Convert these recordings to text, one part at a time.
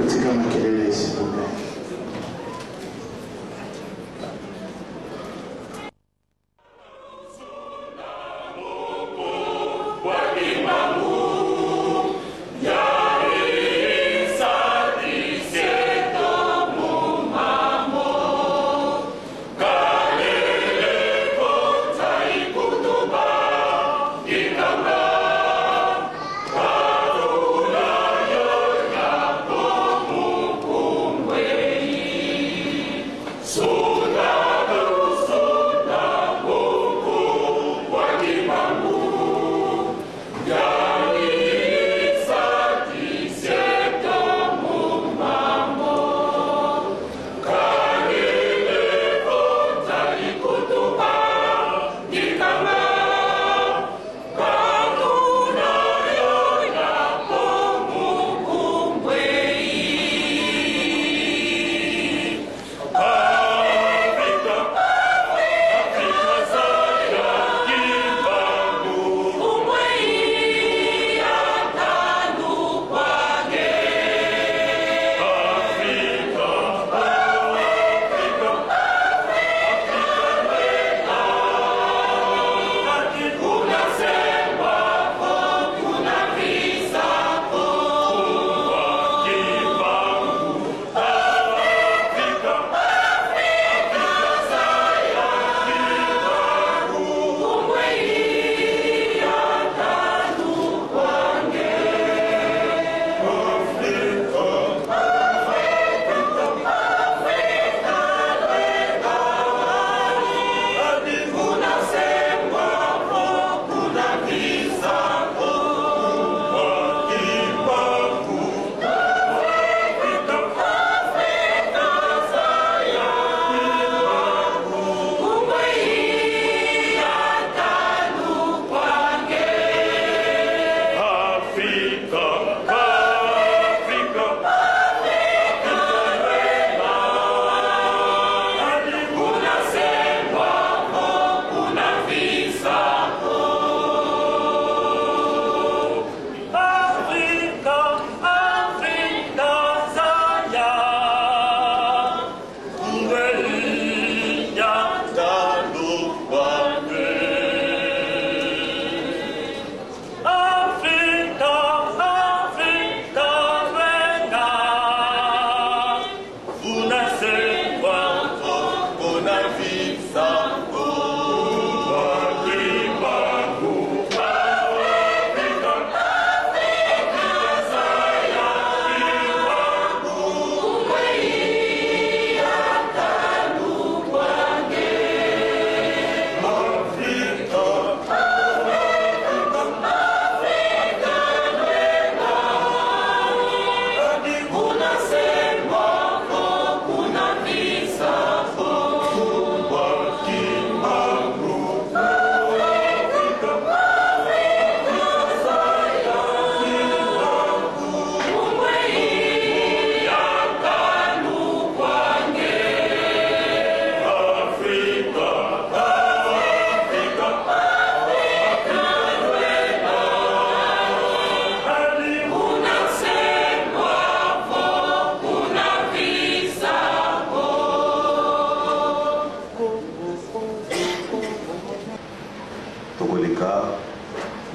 Katika makelele isipokuwa.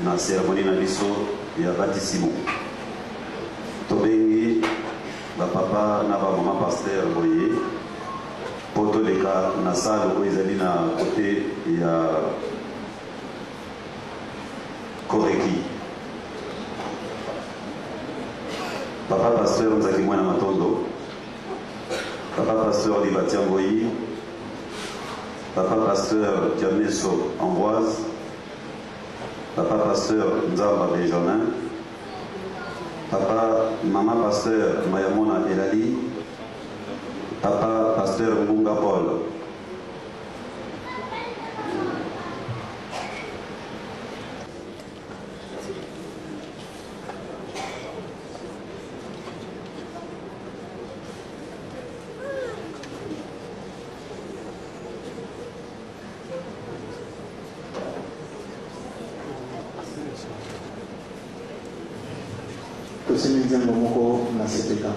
na cérémonie na biso ya baptisimo. Tobengi ba papa na ba mama pasteur boye poto leka na salle oyo ezali na côté ya Koreki. Papa pasteur Nzaki Mwana Matondo, papa pasteur Libatia Ngoyi, papa pasteur Diameso Ambroise, papa pasteur Nzamba Benjamin, papa maman pasteur Mayamona Elali, papa pasteur Munga Paul. Tuseme jambo moko na sepeka.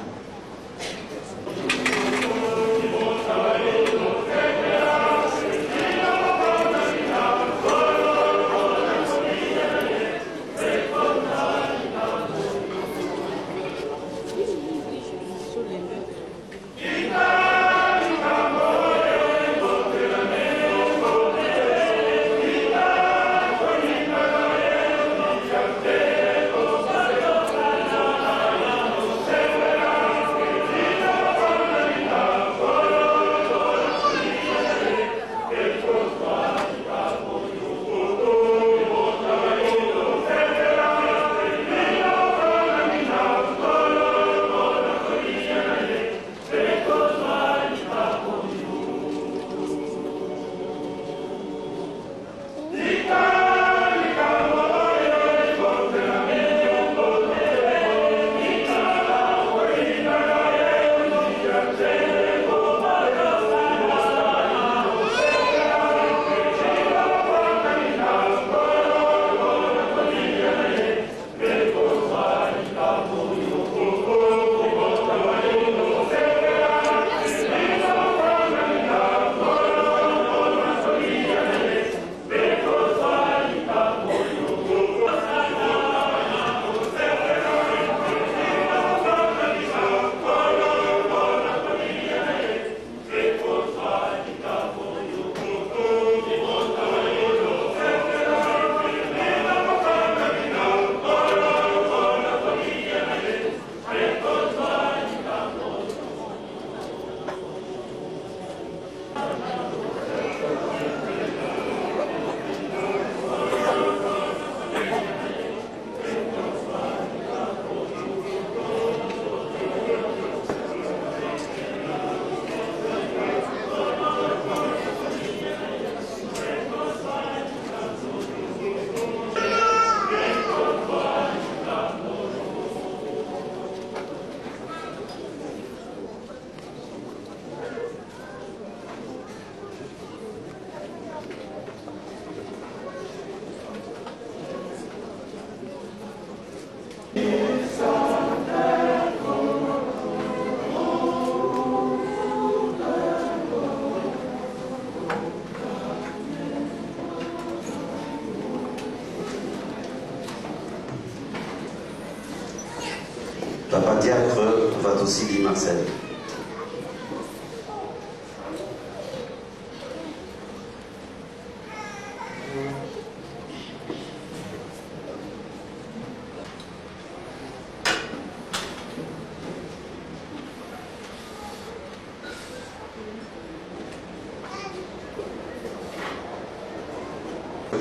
Papa diacre Vatosili Marcel.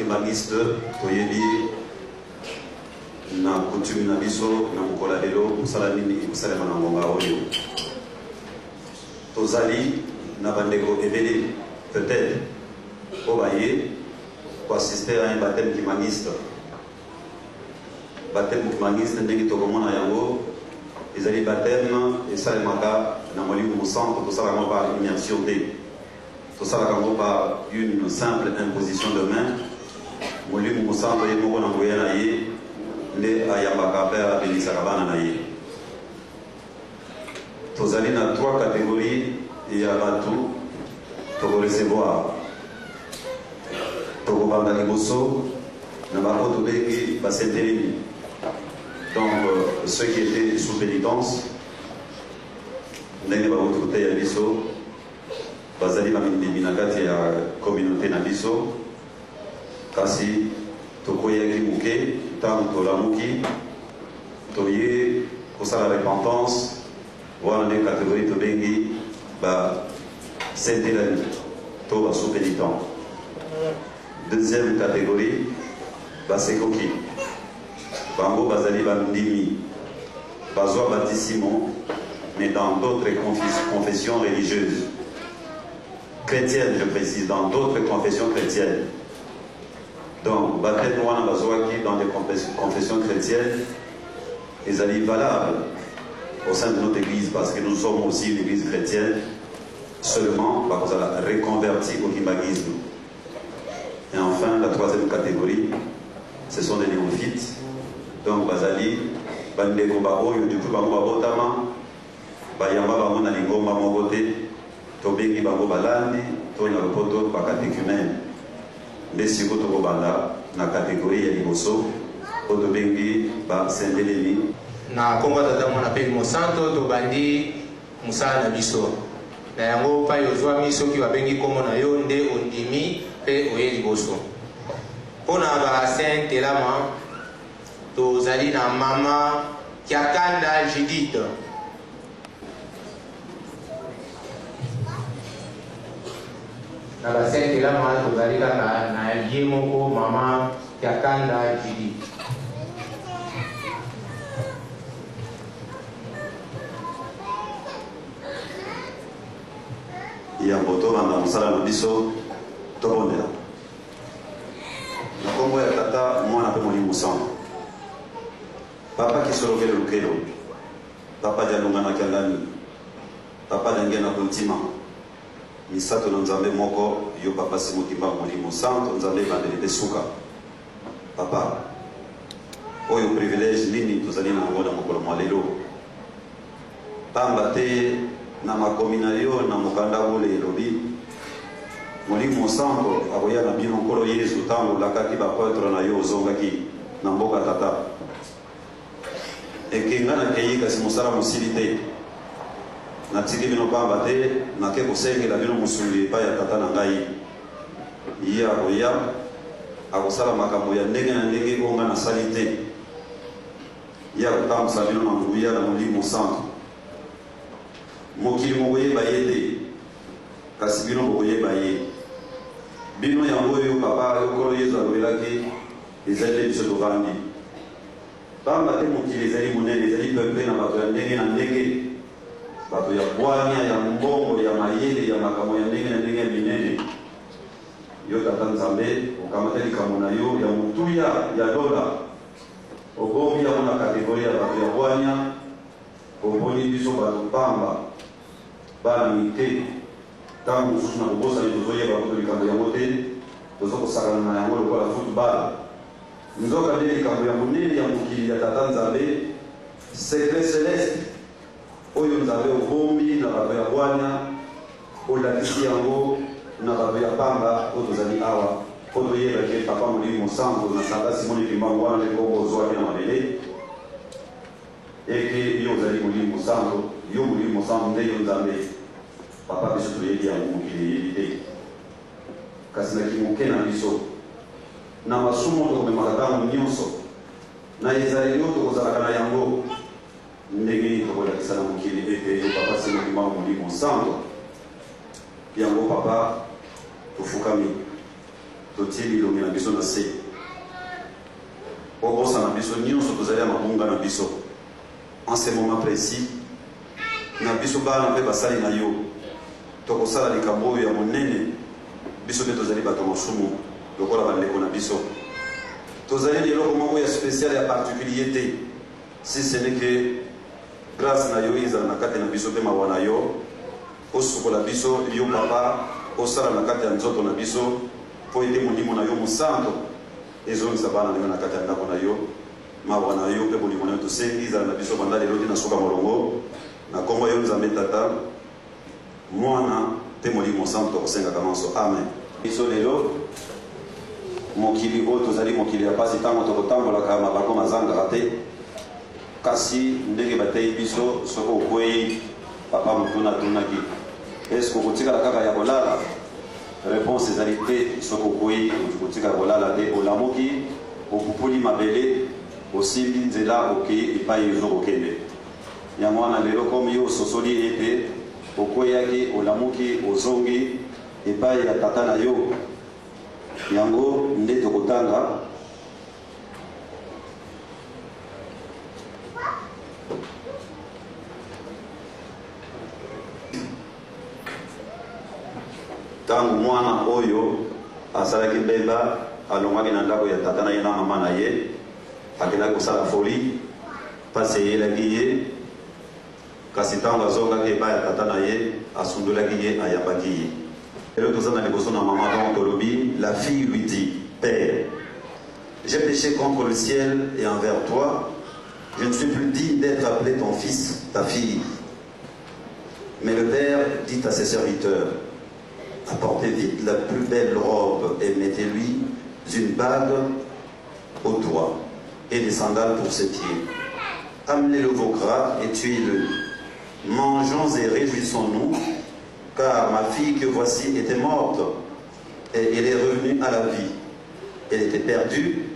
Magiste toyebi na coutume na biso na mokola lelo kosala nini kosalema na ngonga oyo tozali na bandeko ebele peut-être po baye koassiste à un baptême kimangiste. Baptême kimangiste ndenge tokomona yango ezali baptême esalemaka na molimo mosantu tosalaka yango par immersion te tosalaka yango par une simple imposition de main. Molimo mosantu ye moko na ngoya na ye nde ayambaka mpe abelisaka bana na ye. Tozali na 3 catégories ya bato tokorecevoir. Tokobanda liboso na bango tobengi basentelemi, donc ceux qui étaient sous pénitence ndenge bakotuta ya biso bazali bamindimi na kati ya communauté na biso. Kasi tokoyaki muke ntango tolamuki toye kosala repentance wana nde catégorie tobengi basentelemi to basous pénitent. Deuxième catégorie basekoki bango bazali bandimi bazwa baptisimo mais dans d'autres confessions religieuses chrétiennes, je précise, dans d'autres confessions chrétiennes. Donc, baptême wana bazwaki dans des confessions chrétiennes, ils allaient valables au sein de notre église parce que nous sommes aussi une église chrétienne seulement parce qu'on a reconverti au kimbangisme. Et enfin, la 3e catégorie, ce sont des néophytes. Donc, bazali, bandeko baoyo du coup bango babotama, bayamba bango na lingomba mogote, tobengi bango balandi, to na lopoto ba catéchumène. Ndesiko tokobanda na catégorie ya liboso otobengi basentelemi. Na komba tata mwana pe mosanto tobandi musala na biso na yango pa yozwa miso ki babengi komo na yo nde ondimi pe oye liboso mpona basainte elama tozali na mama Kiakanda Judith. Na basainte elama tozali kaka na ye moko mama Kiakanda Judith. Yambo tobanda mosala na biso tobondela na kombo ya tata mwana mpe molimo mosantu papa kisolokele lukelo papa dialunganaki andani papa denge na kontima misato na nzambe moko yo papa simokimba molimo mosantu nzambe ebandeli mpe suka papa oyo privilège nini tozali na yango na mokolo mwa lelo pamba te na makomi na yo na mokanda bole elobi molimo mosantu akoya na bino nkolo yesu ntango olakaki bapoetre na yo ozongaki na mboka tata ekenga nakei kasi mosala mosili te natiki bino pamba te nake kosengela bino mosungi epai ya tata na ngai ye akoya akosala makambo ya ndenge na ndenge oyo nga nasali te ye akotambusa bino na nguya na molimo mosantu mokili mokoyeba ye te kasi bino bokoyeba ye bino yango oyo papa okolo yesu alobelaki ezali nde biso tovandi pamba te mokili ezali monene ezali peuple na bato ya ndenge na ndenge bato ya bwania ya mbongo ya mayele ya makambo ya ndenge na ndenge ya minene yo tata nzambe okamata likambo na yo ya motuya ya dola obombi yango na kategori ya bato ya bwania oboni biso bato pamba bana mite ntango mosusu na kobosani tozoyeba kuto likambo yango te tozokosakana na yango lokola football nzoka nde likambo ya monene ya mokili ya tata nzambe secret celeste oyo nzambe obombi na bato ya bwania olakisi yango na bato ya pamba oyo tozali awa po toyebake papa molimo mosantu na santa simoni kimbango wana nde kombo ozwaki na mabele et que yo zali molimo santo yo molimo santo nde yo nzambe papa biso toyebi yango mokili yebi te kasi na kimoke na biso na masumu tokomemaka ntango nyonso na ezaleli oyo tokozalaka na yango ndenge nini tokolakisa na mokili ete yo papa semokima molimo santo yango papa tofukami totie bilongi na biso na se obosa na biso nyonso tozali ya mabunga na biso en ce moment précis na biso bana mpe basali na yo tokosala likambo oyo ya monene biso mpe tozali bato masumu lokola bandeko na biso tozali eloko moko ya spécial ya particulier te si ce n'est que grâce na yo ezala na kati na biso mpe mawa na yo osukola biso yo papa osala na kati ya nzoto na biso mpo ete molimo na yo mosanto ezongisa bana na yo na kati ya ndako na yo mawa na yo mpe molimo na yo tosengi ezala na biso banda lelo te na suka molongo na kombo yo nzambe tata mwana mpe molimo santo tokosengaka manso amen biso lelo mokili oyo tozali mokili ya pasi ntango tokotambolaka mabako mazangaka te kasi ndenge bateyi biso soki okwei papa motuna atunaki eske okotikala kaka ya kolala réponse ezali te soki okwei okotikala kolala te olamuki opupuli mabele osimbi nzela okei epai ozokokende yango wana lelo komi yo ososoli ete okweyaki olamuki ozongi epai ya tata na yo yango nde tokotanga ntango mwana oyo asalaki mbeba alongwaki na ndako ya tata na ye na mama na ye akendaki kosala foli mpasi eyelaki ye kasi ntango azongaki epai ya tata na ye asundolaki ye ayambaki ye lelo toza na liboso na mama donc tolobi la fille lui dit père j'ai péché contre le ciel et envers toi je ne suis plus digne d'être appelé ton fils ta fille mais le père dit à ses serviteurs apportez vite la plus belle robe et mettez-lui une bague au doigt et des sandales pour ses pieds. Amenez-le vos gras et tuez-le. Mangeons et réjouissons-nous, car ma fille que voici était morte et elle est revenue à la vie. Elle était perdue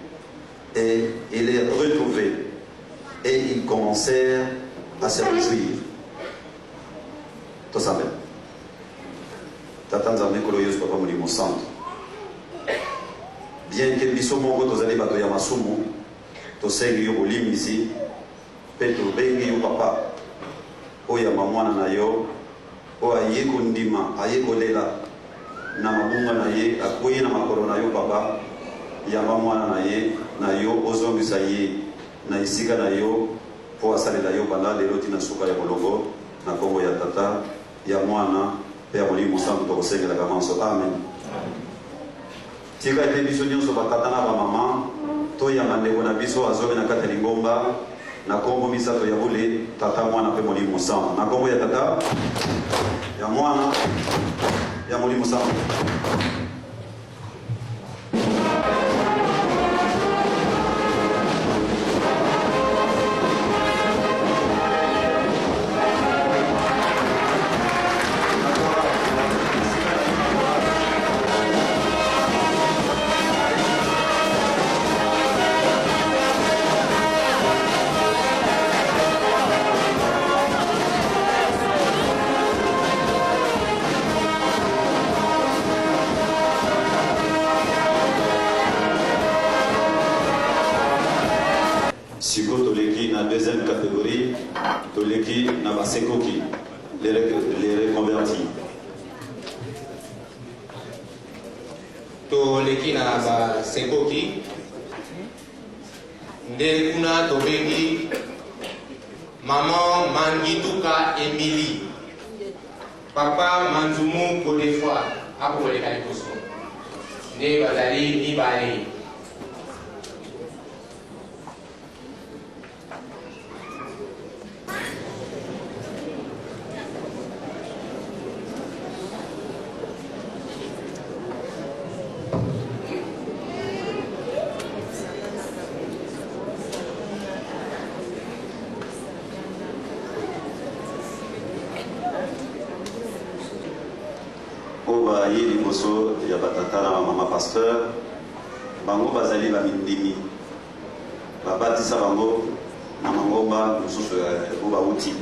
et elle est retrouvée. Et ils commencèrent à se réjouir. Tout ça même. Tata nzambe kolo yesu papa molimo santo bien que biso moko tozali bato ya masumu tosengi yo bolimisi mpe tobengi yo papa oyo yamba mwana na yo oyo aye kondima aye kolela na mabunga na ye akwei na makolo na yo papa yamba mwana na yo ozongisa ye na esika na yo mpo asalela yo banda lelo tina suka ya bolongo na kombo ya tata ya mwana mpe ya molimo santo tokosengelaka manso amen tika ete biso nyonso batata na bamama toyamba ndeko na biso azobe na kati ya lingomba na kombo misato ya bule tata mwana mpe molimo santo na kombo ya tata ya mwana ya molimo santo siko toleki na deuxième catégorie toleki na basekoki les reconvertis toleki na basekoki nde kuna tobengi maman Mangituka Emily papa Manzumu Godefroid akokoleka liboso nde bazali mibale bango baye liboso ya batata na mama pasteur bango bazali bamindimi babatisa bango na mangomba mosusu o bauti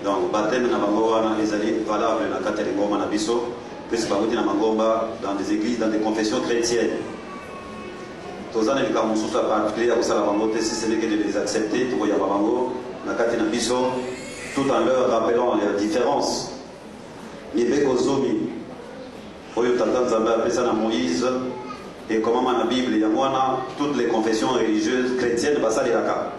donc baptême na bango wana ezali valable na kati ya lingomba na biso puisque bauti na mangomba dans des églises, dans des confessions chrétiennes. Tous les cas mosusu particulier à kosala bango te si ce n'est que de les accepter tokoya bango na kati na biso tout en leur rappelant les différences. Nibeko zomi oyo tata nzambe apesa na Moïse et comment na Bible ya mwana toutes les confessions religieuses chrétiennes basalelaka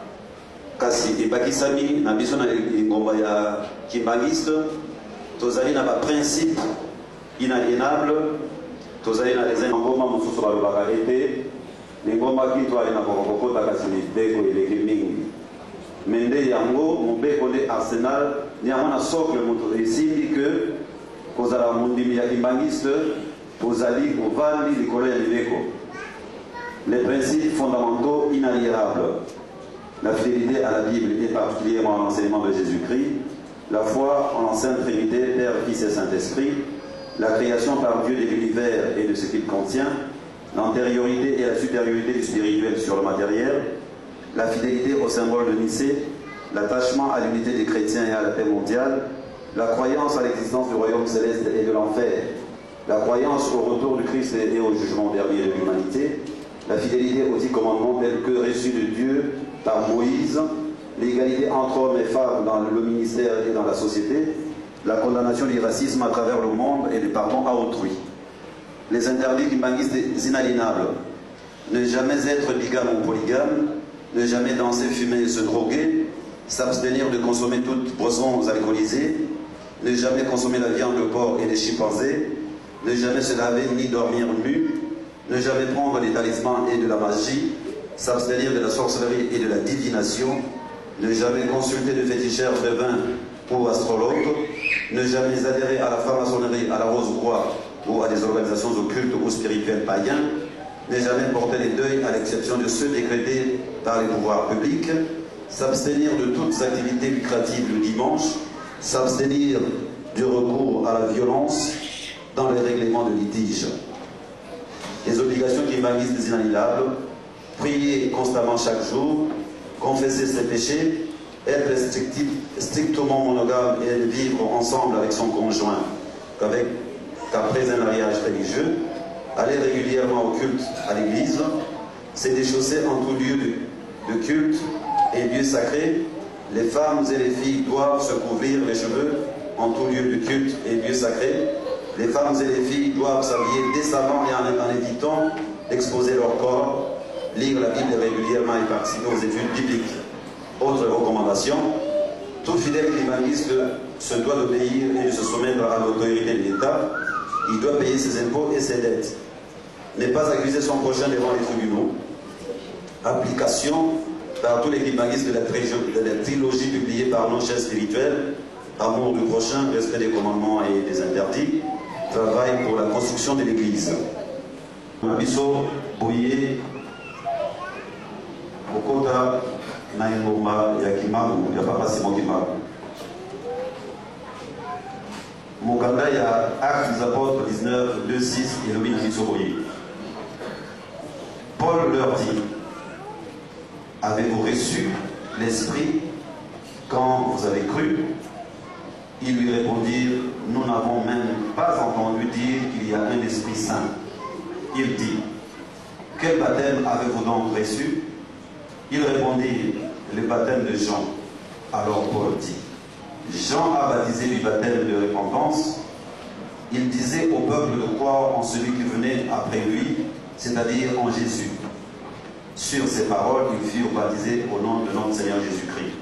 kasi ebakisami na biso na ngomba ya kimbangiste tozali na baprincipe inaliénable tozali na les ngomba mosusu balobaka ete ngomba kitwa ina kokokota kasi nibeko eleki mingi mende yango mobeko nde arsenal ni yango na socle moto esimbi que kozala mondimi ya kimbangiste ozali kovandi likolo ya libeko. Les principes fondamentaux inaliénables, la fidélité à la Bible et particulièrement à l'enseignement de Jésus-Christ, la foi en la Sainte Trinité, Père, Fils et Saint-Esprit, la création par Dieu de l'univers et de ce qu'il contient, l'antériorité et la supériorité du spirituel sur le matériel, la fidélité au symbole de Nicée, l'attachement à l'unité des chrétiens et à la paix mondiale, la croyance à l'existence du royaume céleste et de l'enfer, la croyance au retour du Christ et au jugement dernier de l'humanité, la fidélité aux 10 commandements tels que reçus de Dieu par Moïse, l'égalité entre hommes et femmes dans le ministère et dans la société, la condamnation du racisme à travers le monde et le pardon à autrui. Les interdits kimbangistes inaliénables, ne jamais être bigame ou polygame, ne jamais danser, fumer et se droguer, s'abstenir de consommer toutes boissons alcoolisées, ne jamais consommer la viande de porc et des chimpanzés, ne jamais se laver ni dormir nu, ne jamais prendre des talismans et de la magie, s'abstenir de la sorcellerie et de la divination, ne jamais consulter de féticheurs, devins ou astrologues, ne jamais adhérer à la franc-maçonnerie, à la rose-croix ou à des organisations occultes ou spirituelles païens, ne jamais porter les deuils à l'exception de ceux décrétés par les pouvoirs publics, s'abstenir de toutes activités lucratives le dimanche, s'abstenir du recours à la violence dans les règlements de litige. Les obligations kimbangistes inaliénables, prier constamment chaque jour, confesser ses péchés, être strictement monogame et vivre ensemble avec son conjoint qu'après un mariage religieux, aller régulièrement au culte à l'église, se déchausser en tout lieu de culte et lieu sacré. Les femmes et les filles doivent se couvrir les cheveux en tout lieu de culte et lieu sacré. Les femmes et les filles doivent s'habiller décemment et en évitant d'exposer leur corps, lire la Bible régulièrement et participer aux études bibliques. Autre recommandation, tout fidèle kimbanguiste se doit d'obéir et de se soumettre à l'autorité de l'État. Il doit payer ses impôts et ses dettes. Ne pas accuser son prochain devant les tribunaux. Application par tous les kimbanguistes de la trilogie publiée par nos chefs spirituels, amour du prochain, respect des commandements et des interdits, travail pour la construction de l'Église. Biso boye okota na ngomba ya kimamu ya papa Simon Kimamu. Mokanda ya Actes des Apôtres 19, 2, 6 et le biso boye. Paul leur dit: avez-vous reçu l'Esprit quand vous avez cru? Ils lui répondirent: nous n'avons même pas entendu dire qu'il y a un Esprit Saint. Il dit: quel baptême avez-vous donc reçu? Ils répondirent: le baptême de Jean. Alors Paul dit: Jean a baptisé du baptême de repentance. Il disait au peuple de croire en celui qui venait après lui, c'est-à-dire en Jésus. Sur ces paroles, ils furent baptisés au nom de notre Seigneur Jésus-Christ.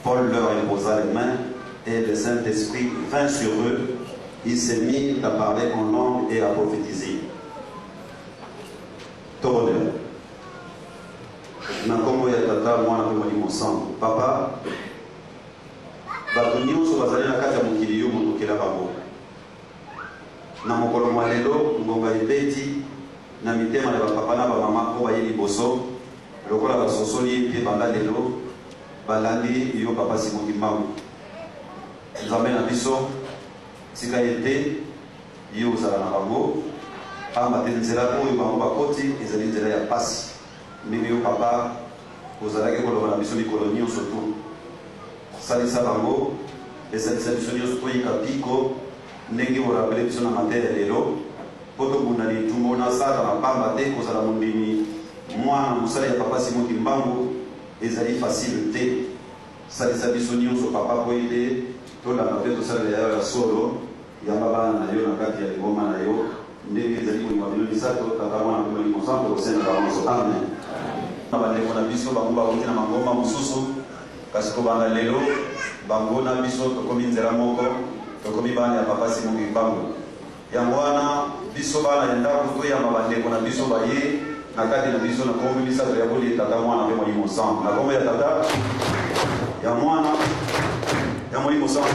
Paul leur imposa les mains et le Saint-Esprit vint sur eux. Ils se mirent à parler en langue et à prophétiser. Toronel. Nakombo ya tata mwana pe molimo sango. Papa, bato nyonso bazali na kati ya mokili yo motokela bango. Na mokolo mwa lelo ngonga ebeti na mitema na bapapa na bamama oyo baye liboso lokola basosoli ye mpe banda lelo balandi yo papa Simon Kimamu. Nzambe na biso tika ete yo ozala na bango pamba te nzela oyo bango bakoti ezali nzela ya pasi ndenge yo papa ozalaki koloba na biso mikolo nyonso tu salisa bango esalisa biso nyonso toyika piko ndenge orapele biso na mateya lelo po tobunda litumba na sala na pamba te kozala mondimi mwana mosala ya papa Simon Kimbangu ezali facile te salisa biso nyonso papa po ete tolanda mpe tosalela yayo ya solo yamba bana na yo na kati ya lingoma na yo ndenge ezali kolinga bino misato tata mwana mpe molimo santo kosenga bango amen na bandeko na biso bango bauti na mangomba mosusu kasi kobanda lelo bango na biso tokomi nzela moko tokomi bana ya papa Simon Kimbangu yango wana biso bana ya ndako toyamba bandeko na biso baye na kati na biso na kombo misato ya koli tata mwana mpe molimo santo na kombo ya tata ya mwana ya molimo santo.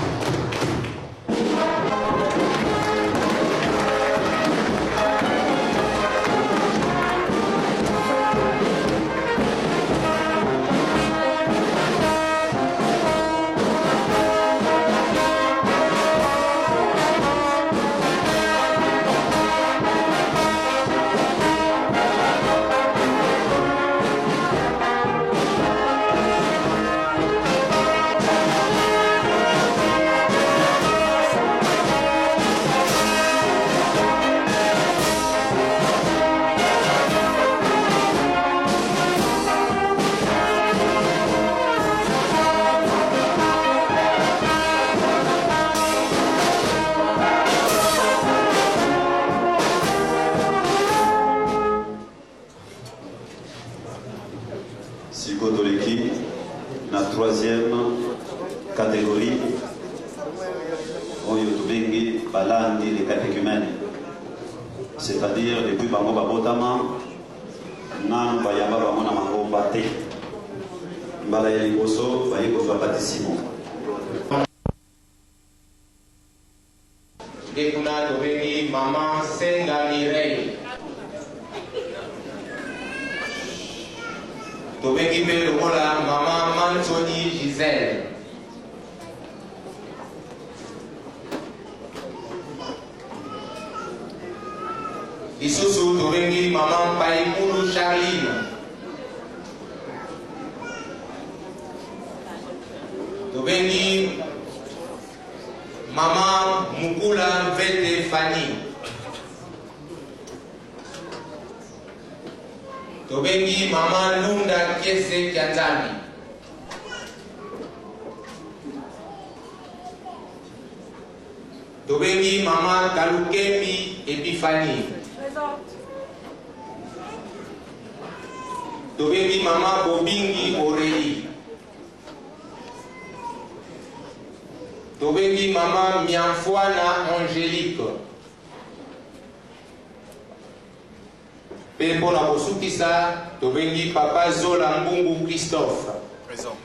La troisième catégorie, balandi les catéchumènes, c'est-à-dire depuis bango babotama nanu bayamba bango na mangomba te mbala ya liboso baye kozwa batisimo dekuna tobengi mama Senga Mireille tobengi mpe lokola mama Mantoni Gisèle lisusu tobengi mama Paimulu Charline tobengi mama Mukula Vete Fanny tobengi mama Lunda Kese Kianzani tobengi mama Kalukemi Epifani tobengi mama Bobingi Aurélie tobengi mama Mianfwana Angélique pe mpona kosukisa tobengi papa Zola Mbungu Christophe présent.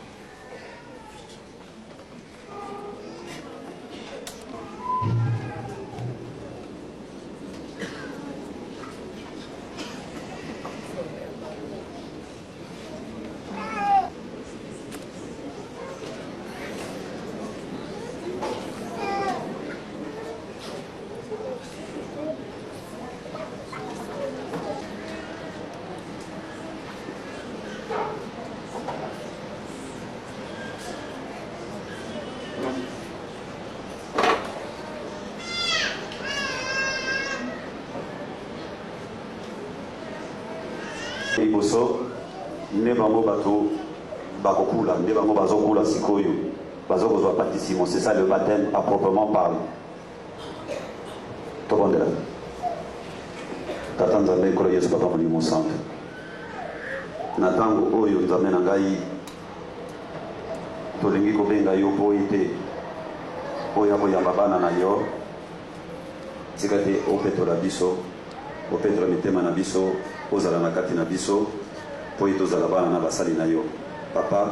Iboso ne bango bato bakokula ne bango bazokula sikoyo bazokozwa patissimo, c'est ça le baptême à proprement parler. Tokondela tata nzambe nkolo yesu papa molimo santo na ntango oyo nzambe na ngai tolingi kobenga yo po ete oyo akoyamba bana na yo tika te opetola biso opetola mitema na biso ozala na kati na biso po ete ozala bana na basali na yo papa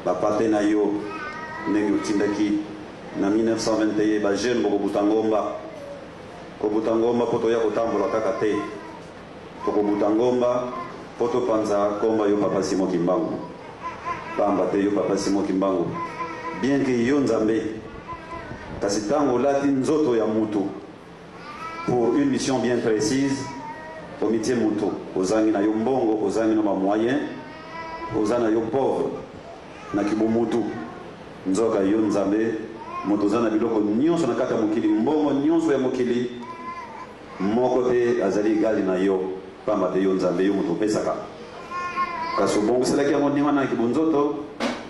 bapate na yo ndenge otindaki na 1921 bajeune bokobuta ngomba po toya kotambola kaka te tokobuta ngomba po topanza komba yo papa Simon Kimbangu pamba te yo papa Simon Kimbangu bien ke yo nzambe kasi ntango olati nzoto ya mutu pour une mission bien précise. Au métier moto, aux angi na yombongo, aux angi na moyen, aux angi na yo pauvre, na kibomutu, nzoka yo nzambe, moto zana biloko nyonso na kata mokili, mbongo nyonso ya mokili, moko te azali gali na yo, pamba te yo nzambe yo moto pesaka. Kasi bongo selaki yango ndima na kibunzoto,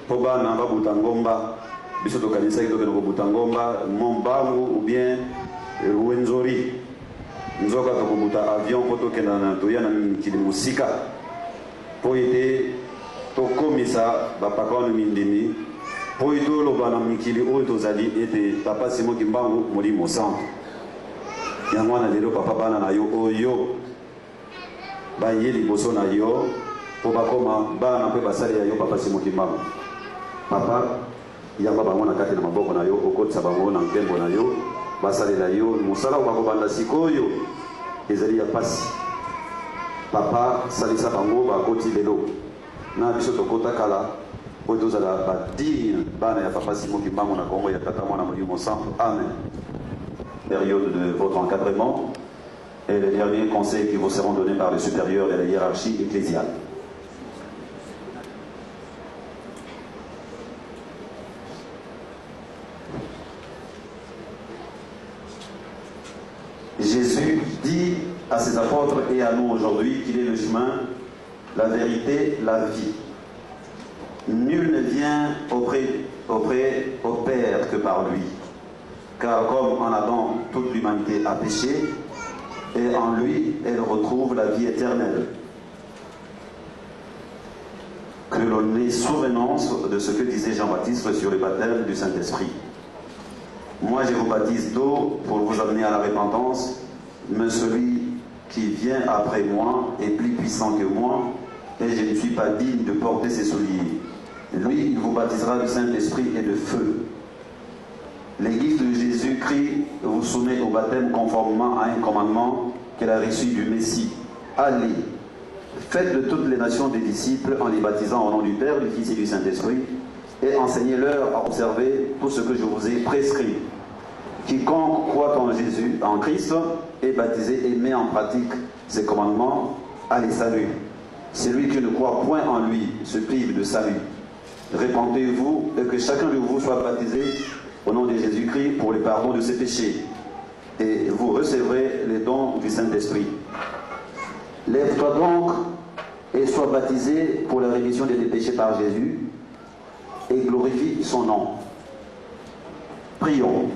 po bana babuta ngomba, biso tokanisa ki tokeno kobuta ngomba, mombangu ou bien wenzori. Nzoka tokobuta avion po tokenda na toya na mikili mosika po ete tokomisa bapaka wana mindimi po ete oloba na mikili oyo tozali ete papa Simon Kimbangu molimo santo yango wana lelo papa bana na yo oyo baye liboso na yo po bakoma bana mpe basali ya yo papa Simon Kimbangu papa yamba bango na kati na maboko na yo okotisa bango na nkembo na yo basalela yo mosala bakobanda sikoyo ezali ya pasi papa salisa bango bakoti lelo na biso tokota kala oyo tozala badire bana ya papa Simon Kimbangu na kongo ya tata mwana molimo santo amen. Période de votre encadrement et les derniers conseils qui vous seront donnés par les supérieurs de la hiérarchie ecclésiale. Jésus dit à ses apôtres et à nous aujourd'hui qu'il est le chemin, la vérité, la vie. Nul ne vient au Père que par lui. Car comme en Adam, toute l'humanité a péché, et en lui, elle retrouve la vie éternelle. Que l'on ait souvenance de ce que disait Jean-Baptiste sur le baptême du Saint-Esprit. Moi, je vous baptise d'eau pour vous amener à la repentance, mais celui qui vient après moi est plus puissant que moi, et je ne suis pas digne de porter ses souliers. Lui, il vous baptisera du Saint-Esprit et de feu. L'Église de Jésus-Christ vous soumet au baptême conformément à un commandement qu'elle a reçu du Messie. Allez, faites de toutes les nations des disciples en les baptisant au nom du Père, du Fils et du Saint-Esprit, et enseignez-leur à observer tout ce que je vous ai prescrit. Quiconque croit en Jésus, en Christ, est baptisé et met en pratique ses commandements, a les saluts. Celui qui ne croit point en lui se prive de salut. Répentez-vous et que chacun de vous soit baptisé au nom de Jésus-Christ pour le pardon de ses péchés. Et vous recevrez les dons du Saint-Esprit. Lève-toi donc et sois baptisé pour la rémission de tes péchés par Jésus et glorifie son nom. Prions.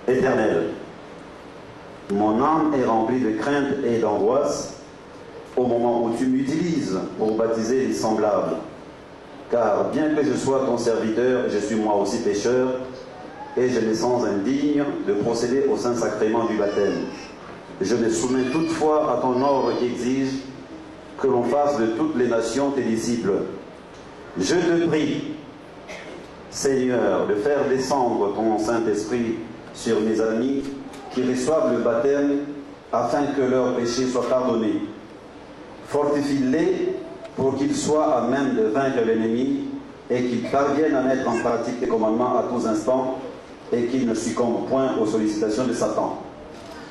Éternel, mon âme est remplie de crainte et d'angoisse au moment où tu m'utilises pour baptiser les semblables. Car bien que je sois ton serviteur, je suis moi aussi pécheur, et je me sens indigne de procéder au Saint-Sacrement du baptême. Je me soumets toutefois à ton ordre qui exige que l'on fasse de toutes les nations tes disciples. Je te prie, Seigneur, de faire descendre ton Saint-Esprit sur mes amis qui reçoivent le baptême afin que leurs péchés soient pardonnés. Fortifie-les pour qu'ils soient à même de vaincre l'ennemi et qu'ils parviennent à mettre en pratique tes commandements à tous instants et qu'ils ne succombent point aux sollicitations de Satan.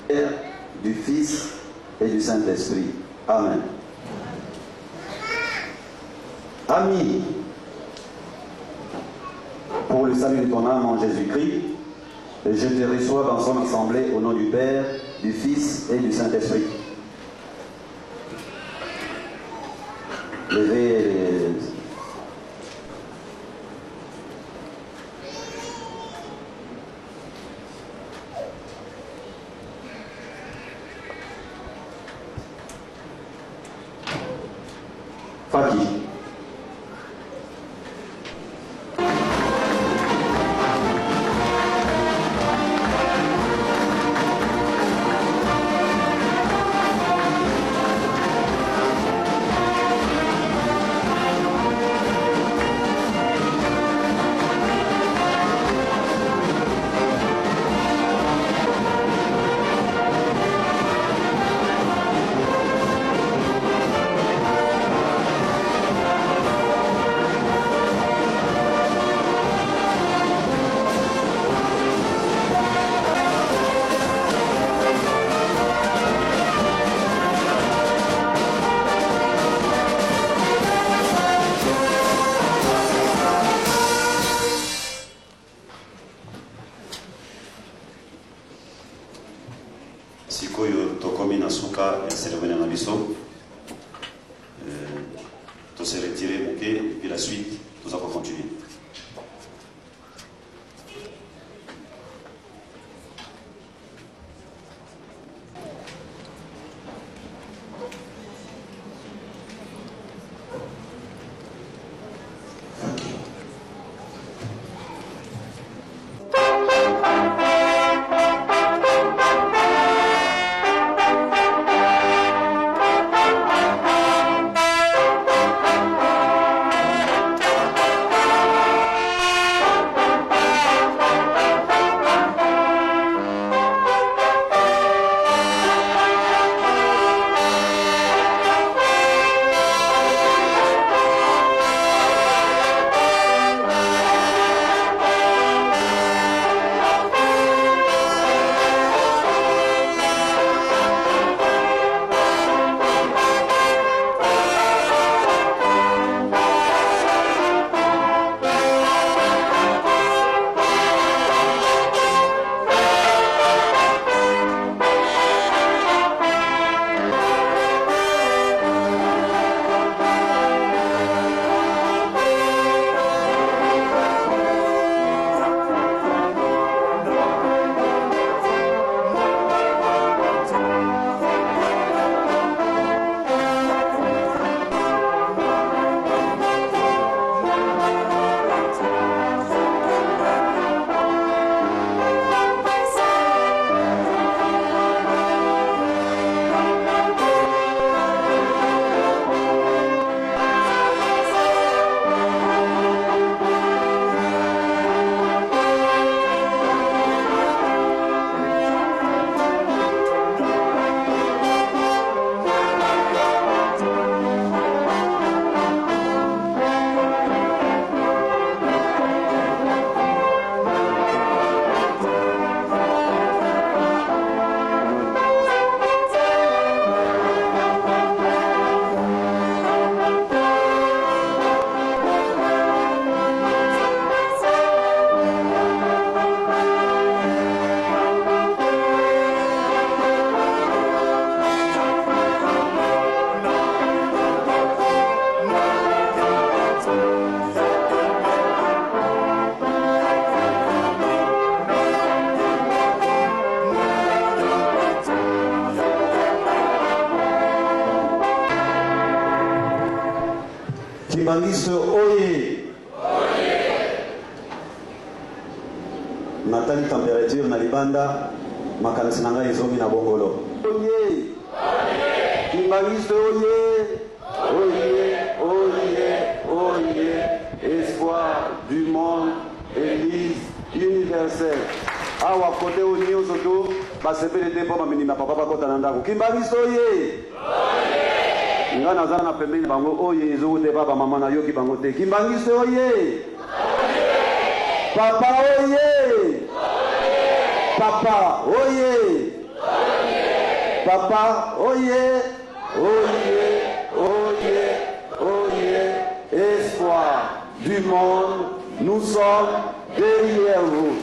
Père, du Fils et du Saint-Esprit. Amen. Amis, pour le salut de ton âme en Jésus-Christ, je te reçois dans son assemblée au nom du Père, du Fils et du Saint-Esprit. Levez les... Faki. se retirer, ok, et puis la suite, nous allons continuer. Kimbangiso oye! Natali température na libanda makanisi nanga ezomi na bongolo. Oye! Kimbangiso oye! Oye! Oye! Oye! Espoir du monde, Église universelle. Awa kote o nyonso to basepele te mpo mamini na papa bakota na ndako. Kimbangiso oye! Nga nazana na pembeni bango oye ezokute papa mama na yoki bango te. Kimbangiso oye! Papa oye! Papa oye! Papa oye! Oye! Oye! Oye! Espoir du monde, nous sommes derrière vous.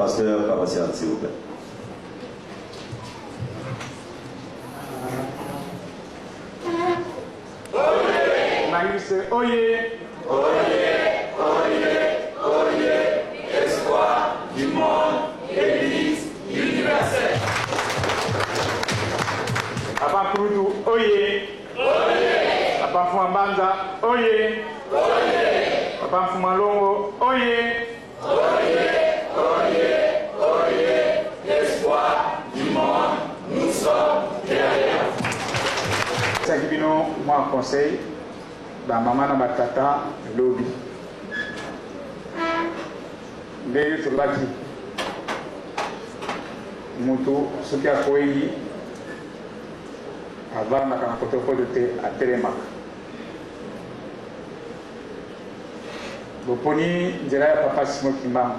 Pasteur, Papa Sian, s'il vous plaît. Maïs, oyez! Oyez, oyez, oyez, espoir du monde, Église universelle. Papa Prudu, oyez! Oyez! Papa Fouambanza, oyez! Oyez! Papa Mfumalongo, oyez! Oyez, oyez, oyez, l'espoir du monde, nous sommes derrière vous. Sakibino, moi conseil, ba maman na batata lobby. Ndenge tolaki moto soki akoyi avandaka na kotokoto te atelemaka. Boponi nzela ya Papa Simon Kimbangu,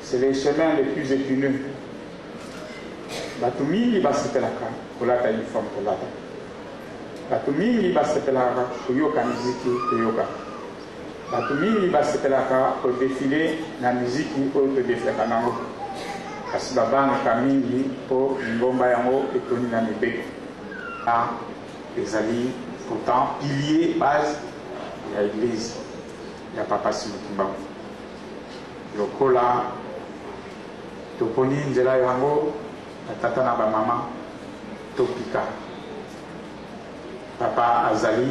c'est les chemins les plus épineux. Bato mingi basepelaka kolata uniforme kolata. Bato mingi basepelaka koyoka miziki koyoka. Bato mingi basepelaka kodefile na miziki oyo todefilaka nango. Kasi babangaka mingi mpo ngomba yango etoni na mibeko. Ezali pourtant pilier base ya église ya Papa Simon Kimbangu. Lokola toponi nzela yango tata na ba mama topika. Papa azali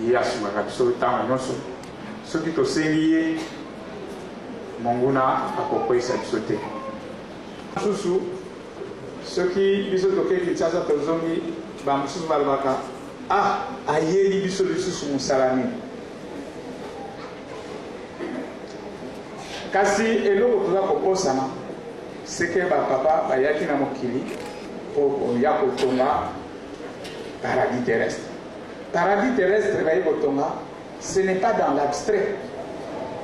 ye asungaka biso ntango nyonso soki tosengi ye monguna akokweyisa biso te. Susu soki biso tokei Kinshasa tozongi bamosusu balobaka ayeli biso lisusu mosala nini. Kasi eloko toza kokosana seke bapapa bayaki na mokili mpo ya kotonga paradis terrestre. Paradis terrestre baye kotonga, ce n'est pas dans l'abstrait.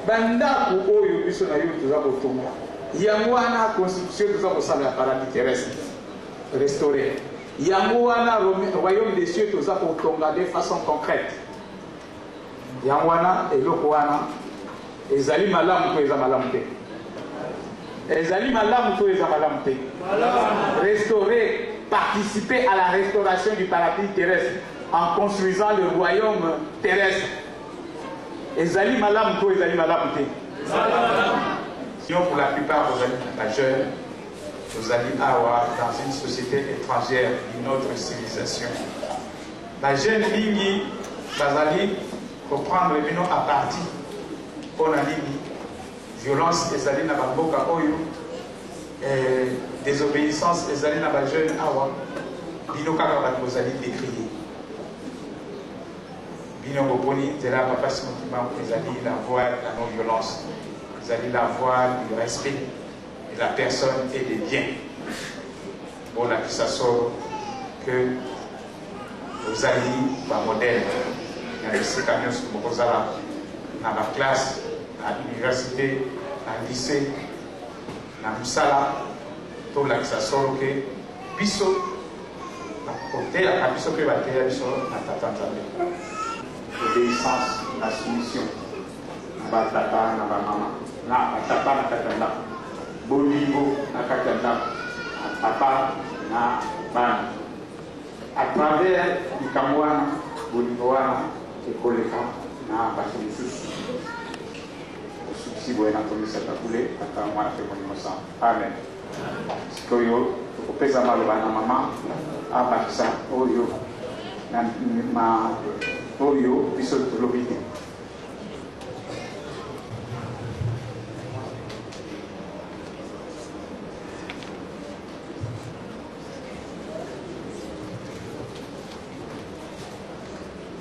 Bandako oyo biso na yo toza kotonga yango wana constitution toza kosala ya paradis terrestre restauré. Yango wana royaume des cieux toza kotonga de façon concrète. Yango wana eloko wana ezali malamu to eza malamu te. Ezali malamu to eza malamu te. Restaurer, participer à la restauration du paradis terrestre en construisant le royaume terrestre. Ezali malamu to ezali malamu te. Sinon pour la plupart vous êtes jeunes, vous allez avoir dans une société étrangère d'une autre civilisation. La jeune ligne bazali comprendre bino à partir pour la ligne violence ezali na bamboka oyo désobéissance ezali na ba jeune awa bino kaka bato bozali décrier bino boponi nzela Papa Simon Kimbangu ezali la voie de la non-violence, ezali la voie du respect de la personne et des biens. Bon la kisasoro que ozali ba modèle na bisika nyonso bokozala na ba classe à l'université, à lycée, na musala, to la kisasoro ke biso na côté à biso ke ba te biso na tatanzambe. L'obéissance, la soumission. Na tata na ba mama, na tata na katanda. Bolingo na katanda. Papa na bana. À travers du Kamwana, bolingo wana ekoleka na bato mosusu. Si vous avez entendu cette coulée, attends-moi à faire mon innocent. Amen. Sikoyo, opeza maloba na mama, abakisa oyo na ma oyo biso tolobite.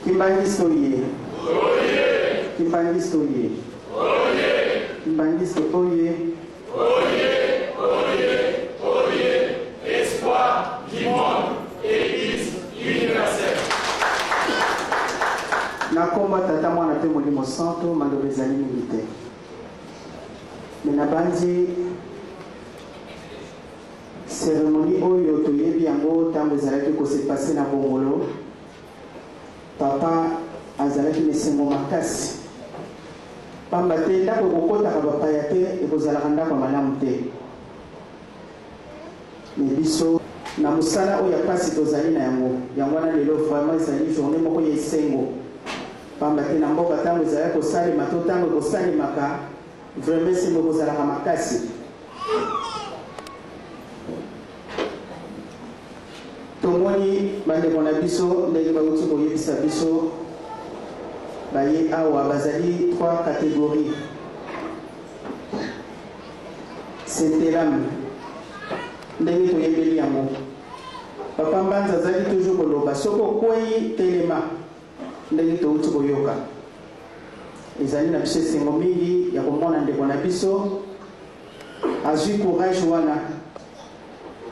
Kimbangiso ye. Kimbangiso ye. Kimbangiso oye. Oye, espoir du monde, Église universelle. Nakomba tata mwana pe molimo santo maloba ezali mingi te. Me nabandi cérémonie oyo toyebi yango ntango ezalaki kosepase na bongolo. Papa azalaki mesengo makasi. Pamba te ndako ekokotaka bapaya te ekozalaka ndako malamu te. Me biso na mosala oyo ya pasi tozali na yango wana lelo vraiment ezali journée moko ya esengo. Pamba te na mboka ntango ezalaki kosalema to ntango ekosalemaka vraiment esengo ekozalaka makasi. Tomoni bandeko na biso ndenge bauti koyebisa biso baye awa bazali 3 catégories. Saint-Elam ndenge toyebeli yango papa Mbanza azali toujours koloba soki okwei telema ndenge touti koyoka ezali na biso esengo mingi ya komona ndeko na biso azwi courage wana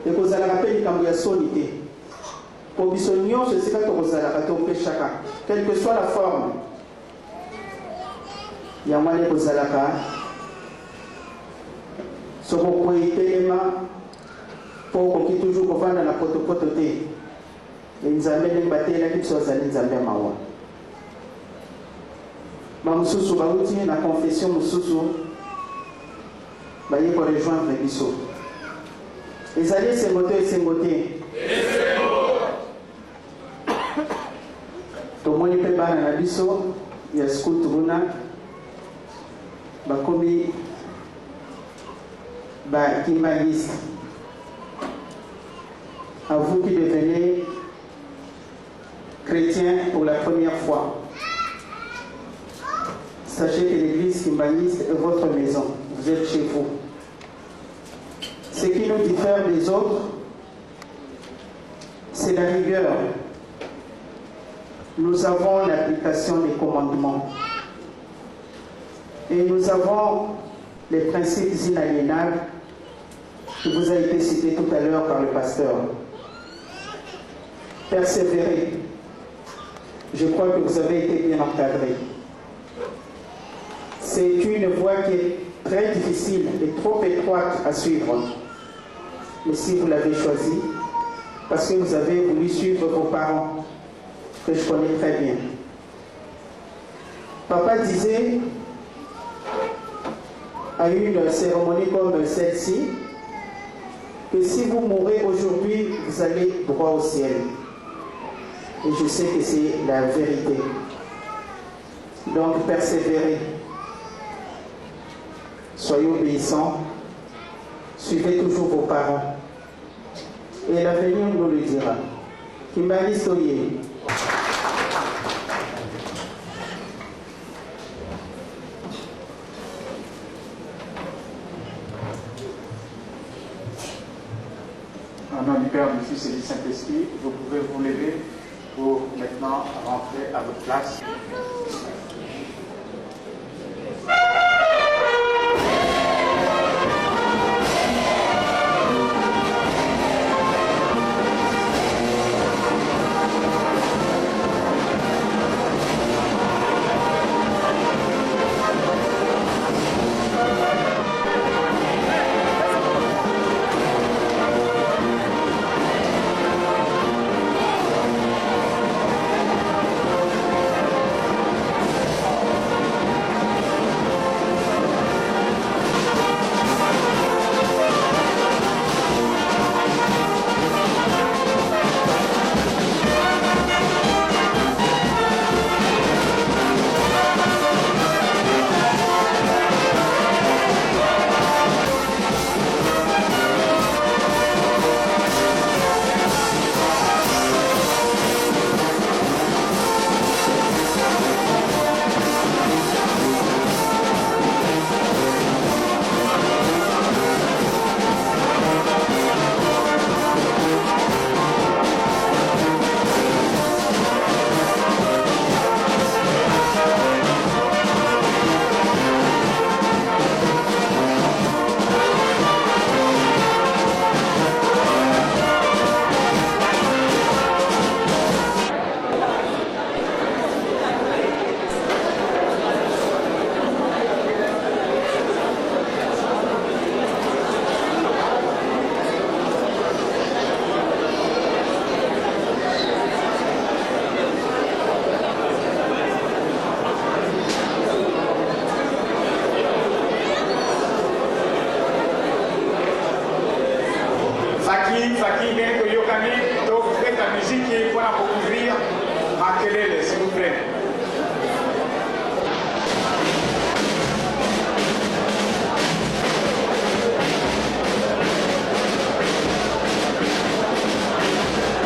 ekozalaka mpe likambo ya soni te po biso nyonso esika tokozalaka topeshaka quelle que soit la forme yango wana ekozalaka soki okwei telema mpo okoki toujours kovanda na potopoto te nzambe ndenge batelaki biso azali nzambe ya mawa bamosusu bauti na confession mosusu baye korejoindre biso ezali esengo to esengo te tomoni mpe bana na biso ya skut kuna bakomi bakimbaniste. À vous qui devenez chrétiens pour la première fois, sachez que l'église kimbaniste est votre maison, vous êtes chez vous. Ce qui nous diffère des autres, c'est la rigueur. Nous avons l'application des commandements et nous avons les principes inaliénables qui vous a été cité tout à l'heure par le pasteur. Persévérez. Je crois que vous avez été bien encadré. C'est une voie qui est très difficile et trop étroite à suivre. Mais si vous l'avez choisie, parce que vous avez voulu suivre vos parents, que je connais très bien. Papa disait à une cérémonie comme celle-ci que si vous mourrez aujourd'hui, vous allez droit au ciel. Et je sais que c'est la vérité. Donc persévérez. Soyez obéissants. Suivez toujours vos parents. Et l'avenir nous le dira. Kimbali Soye. Au nom du Père, du Fils et du Saint-Esprit, vous pouvez vous lever pour maintenant rentrer à votre place.